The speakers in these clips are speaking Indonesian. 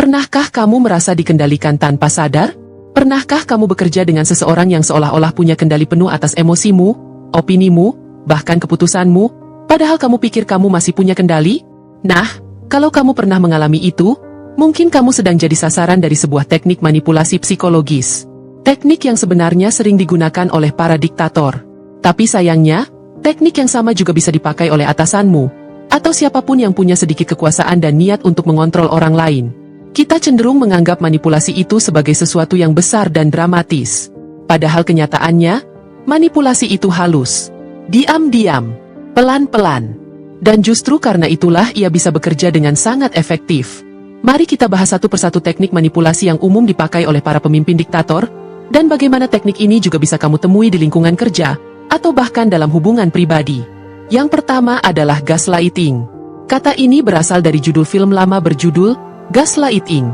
Pernahkah kamu merasa dikendalikan tanpa sadar? Pernahkah kamu bekerja dengan seseorang yang seolah-olah punya kendali penuh atas emosimu, opinimu, bahkan keputusanmu, padahal kamu pikir kamu masih punya kendali? Nah, kalau kamu pernah mengalami itu, mungkin kamu sedang jadi sasaran dari sebuah teknik manipulasi psikologis. Teknik yang sebenarnya sering digunakan oleh para diktator. Tapi sayangnya, teknik yang sama juga bisa dipakai oleh atasanmu, atau siapapun yang punya sedikit kekuasaan dan niat untuk mengontrol orang lain. Kita cenderung menganggap manipulasi itu sebagai sesuatu yang besar dan dramatis. Padahal kenyataannya, manipulasi itu halus, diam-diam, pelan-pelan. Dan justru karena itulah ia bisa bekerja dengan sangat efektif. Mari kita bahas satu persatu teknik manipulasi yang umum dipakai oleh para pemimpin diktator, dan bagaimana teknik ini juga bisa kamu temui di lingkungan kerja, atau bahkan dalam hubungan pribadi. Yang pertama adalah gaslighting. Kata ini berasal dari judul film lama berjudul Gaslighting.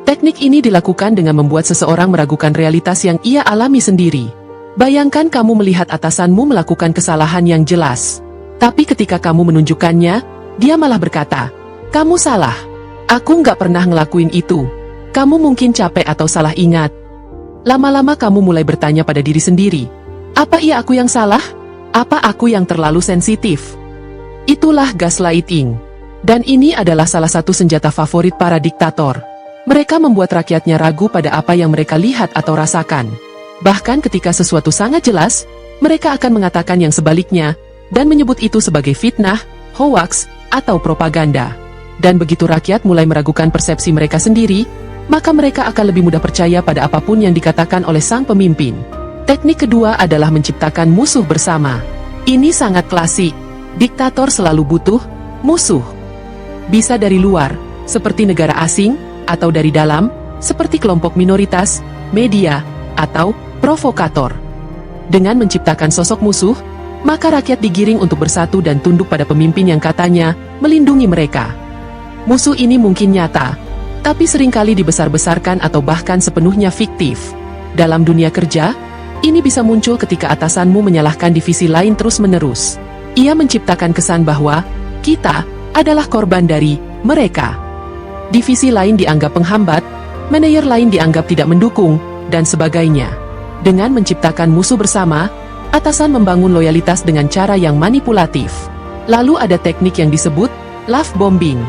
Teknik ini dilakukan dengan membuat seseorang meragukan realitas yang ia alami sendiri. Bayangkan kamu melihat atasanmu melakukan kesalahan yang jelas. Tapi ketika kamu menunjukkannya, dia malah berkata, "Kamu salah. Aku nggak pernah ngelakuin itu. Kamu mungkin capek atau salah ingat." Lama-lama kamu mulai bertanya pada diri sendiri, apa iya aku yang salah? Apa aku yang terlalu sensitif? Itulah gaslighting. Dan ini adalah salah satu senjata favorit para diktator. Mereka membuat rakyatnya ragu pada apa yang mereka lihat atau rasakan. Bahkan ketika sesuatu sangat jelas, mereka akan mengatakan yang sebaliknya, dan menyebut itu sebagai fitnah, hoax, atau propaganda. Dan begitu rakyat mulai meragukan persepsi mereka sendiri, maka mereka akan lebih mudah percaya pada apapun yang dikatakan oleh sang pemimpin. Teknik kedua adalah menciptakan musuh bersama. Ini sangat klasik. Diktator selalu butuh musuh. Bisa dari luar, seperti negara asing, atau dari dalam, seperti kelompok minoritas, media, atau provokator. Dengan menciptakan sosok musuh, maka rakyat digiring untuk bersatu dan tunduk pada pemimpin yang katanya melindungi mereka. Musuh ini mungkin nyata, tapi seringkali dibesar-besarkan atau bahkan sepenuhnya fiktif. Dalam dunia kerja, ini bisa muncul ketika atasanmu menyalahkan divisi lain terus-menerus. Ia menciptakan kesan bahwa kita adalah korban dari mereka. Divisi lain dianggap penghambat, manajer lain dianggap tidak mendukung, dan sebagainya. Dengan menciptakan musuh bersama, atasan membangun loyalitas dengan cara yang manipulatif. Lalu ada teknik yang disebut love bombing.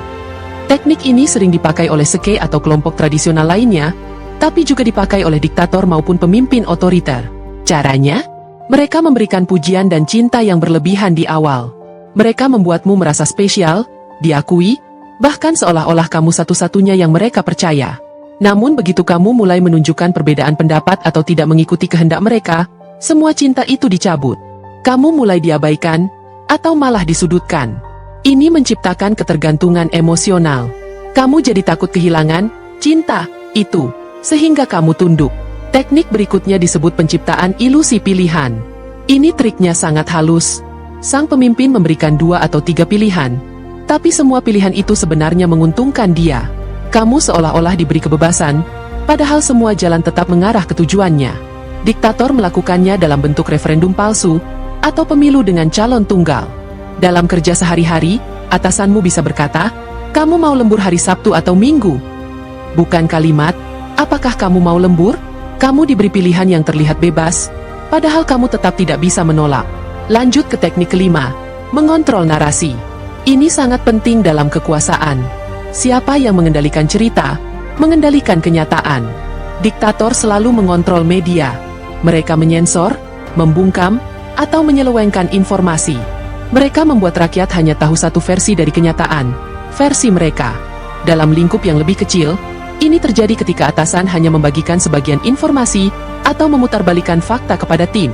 Teknik ini sering dipakai oleh sekte atau kelompok tradisional lainnya, tapi juga dipakai oleh diktator maupun pemimpin otoriter. Caranya, mereka memberikan pujian dan cinta yang berlebihan di awal. Mereka membuatmu merasa spesial, diakui, bahkan seolah-olah kamu satu-satunya yang mereka percaya. Namun begitu kamu mulai menunjukkan perbedaan pendapat atau tidak mengikuti kehendak mereka, semua cinta itu dicabut. Kamu mulai diabaikan, atau malah disudutkan. Ini menciptakan ketergantungan emosional. Kamu jadi takut kehilangan cinta itu, sehingga kamu tunduk. Teknik berikutnya disebut penciptaan ilusi pilihan. Ini triknya sangat halus. Sang pemimpin memberikan 2 atau 3 pilihan, tapi semua pilihan itu sebenarnya menguntungkan dia. Kamu seolah-olah diberi kebebasan, padahal semua jalan tetap mengarah ke tujuannya. Diktator melakukannya dalam bentuk referendum palsu, atau pemilu dengan calon tunggal. Dalam kerja sehari-hari, atasanmu bisa berkata, "Kamu mau lembur hari Sabtu atau Minggu?" Bukan kalimat, "Apakah kamu mau lembur?" Kamu diberi pilihan yang terlihat bebas, padahal kamu tetap tidak bisa menolak. Lanjut ke teknik kelima, mengontrol narasi. Ini sangat penting dalam kekuasaan. Siapa yang mengendalikan cerita, mengendalikan kenyataan. Diktator selalu mengontrol media. Mereka menyensor, membungkam, atau menyelewengkan informasi. Mereka membuat rakyat hanya tahu satu versi dari kenyataan, versi mereka. Dalam lingkup yang lebih kecil, ini terjadi ketika atasan hanya membagikan sebagian informasi atau memutarbalikkan fakta kepada tim.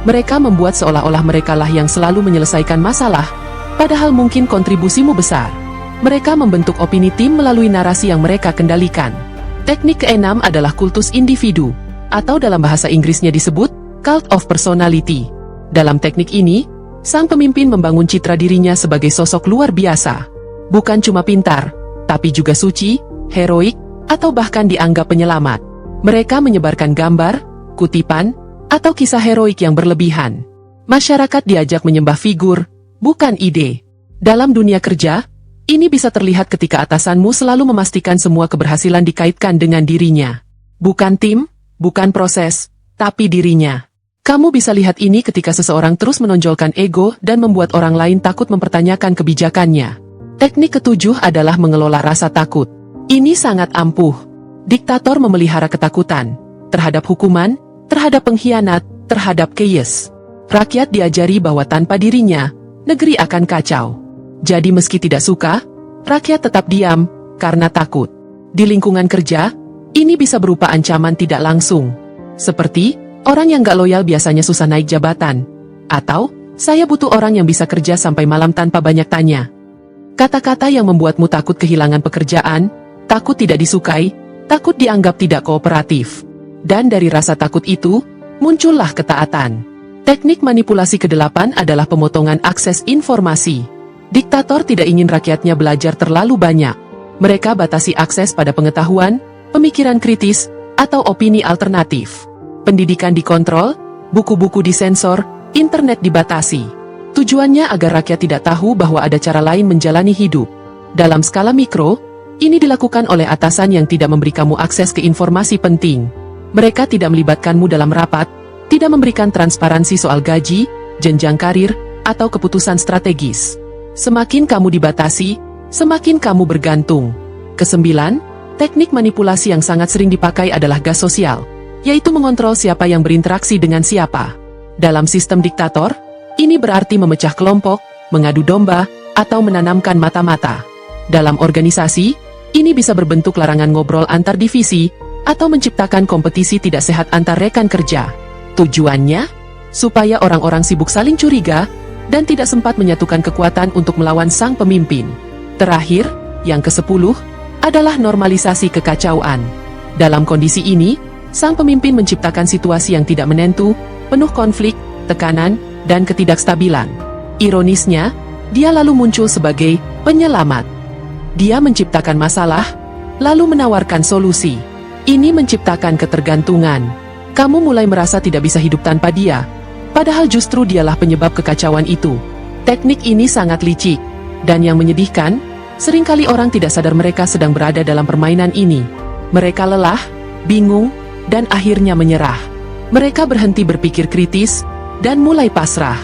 Mereka membuat seolah-olah merekalah yang selalu menyelesaikan masalah, padahal mungkin kontribusimu besar. Mereka membentuk opini tim melalui narasi yang mereka kendalikan. Teknik keenam adalah kultus individu, atau dalam bahasa Inggrisnya disebut cult of personality. Dalam teknik ini, sang pemimpin membangun citra dirinya sebagai sosok luar biasa. Bukan cuma pintar, tapi juga suci, heroik, atau bahkan dianggap penyelamat. Mereka menyebarkan gambar, kutipan, atau kisah heroik yang berlebihan. Masyarakat diajak menyembah figur, bukan ide. Dalam dunia kerja, Ini bisa terlihat ketika atasanmu selalu memastikan semua keberhasilan dikaitkan dengan dirinya. Bukan tim, bukan proses, tapi dirinya. Kamu bisa lihat ini ketika seseorang terus menonjolkan ego dan membuat orang lain takut mempertanyakan kebijakannya. Teknik ketujuh adalah mengelola rasa takut. Ini sangat ampuh. Diktator memelihara ketakutan terhadap hukuman, terhadap pengkhianat, terhadap chaos. Rakyat diajari bahwa tanpa dirinya, negeri akan kacau. Jadi meski tidak suka, rakyat tetap diam karena takut. Di lingkungan kerja, ini bisa berupa ancaman tidak langsung. Seperti, orang yang gak loyal biasanya susah naik jabatan. Atau, saya butuh orang yang bisa kerja sampai malam tanpa banyak tanya. Kata-kata yang membuatmu takut kehilangan pekerjaan, takut tidak disukai, takut dianggap tidak kooperatif. Dan dari rasa takut itu, muncullah ketaatan. Teknik manipulasi ke-8 adalah pemotongan akses informasi. Diktator tidak ingin rakyatnya belajar terlalu banyak. Mereka batasi akses pada pengetahuan, pemikiran kritis, atau opini alternatif. Pendidikan dikontrol, buku-buku disensor, internet dibatasi. Tujuannya agar rakyat tidak tahu bahwa ada cara lain menjalani hidup. Dalam skala mikro, ini dilakukan oleh atasan yang tidak memberi kamu akses ke informasi penting. Mereka tidak melibatkanmu dalam rapat, tidak memberikan transparansi soal gaji, jenjang karir, atau keputusan strategis. Semakin kamu dibatasi, semakin kamu bergantung. Kesembilan, teknik manipulasi yang sangat sering dipakai adalah gas sosial, yaitu mengontrol siapa yang berinteraksi dengan siapa. Dalam sistem diktator, ini berarti memecah kelompok, mengadu domba, atau menanamkan mata-mata. Dalam organisasi, ini bisa berbentuk larangan ngobrol antar divisi, atau menciptakan kompetisi tidak sehat antar rekan kerja. Tujuannya, supaya orang-orang sibuk saling curiga, dan tidak sempat menyatukan kekuatan untuk melawan sang pemimpin. Terakhir, yang ke-10, adalah normalisasi kekacauan. Dalam kondisi ini, sang pemimpin menciptakan situasi yang tidak menentu, penuh konflik, tekanan, dan ketidakstabilan. Ironisnya, dia lalu muncul sebagai penyelamat. Dia menciptakan masalah, lalu menawarkan solusi. Ini menciptakan ketergantungan. Kamu mulai merasa tidak bisa hidup tanpa dia, padahal justru dialah penyebab kekacauan itu. Teknik ini sangat licik, dan yang menyedihkan, seringkali orang tidak sadar mereka sedang berada dalam permainan ini. Mereka lelah, bingung, dan akhirnya menyerah. Mereka berhenti berpikir kritis, dan mulai pasrah.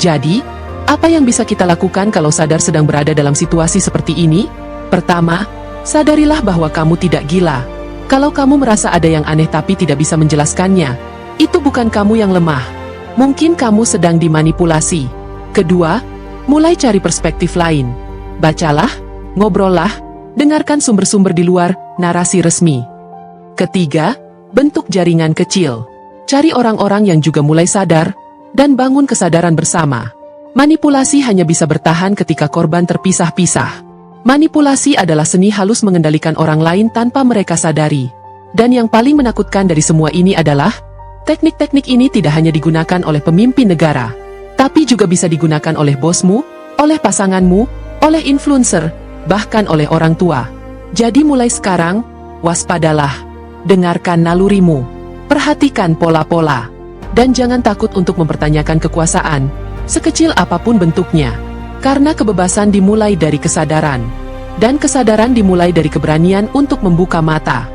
Jadi, apa yang bisa kita lakukan kalau sadar sedang berada dalam situasi seperti ini? Pertama, sadarilah bahwa kamu tidak gila. Kalau kamu merasa ada yang aneh tapi tidak bisa menjelaskannya, itu bukan kamu yang lemah. Mungkin kamu sedang dimanipulasi. Kedua, mulai cari perspektif lain. Bacalah, ngobrollah, dengarkan sumber-sumber di luar narasi resmi. Ketiga, bentuk jaringan kecil. Cari orang-orang yang juga mulai sadar, dan bangun kesadaran bersama. Manipulasi hanya bisa bertahan ketika korban terpisah-pisah. Manipulasi adalah seni halus mengendalikan orang lain tanpa mereka sadari. Dan yang paling menakutkan dari semua ini adalah, teknik-teknik ini tidak hanya digunakan oleh pemimpin negara, tapi juga bisa digunakan oleh bosmu, oleh pasanganmu, oleh influencer, bahkan oleh orang tua. Jadi mulai sekarang, waspadalah, dengarkan nalurimu, perhatikan pola-pola, dan jangan takut untuk mempertanyakan kekuasaan, sekecil apapun bentuknya. Karena kebebasan dimulai dari kesadaran, dan kesadaran dimulai dari keberanian untuk membuka mata.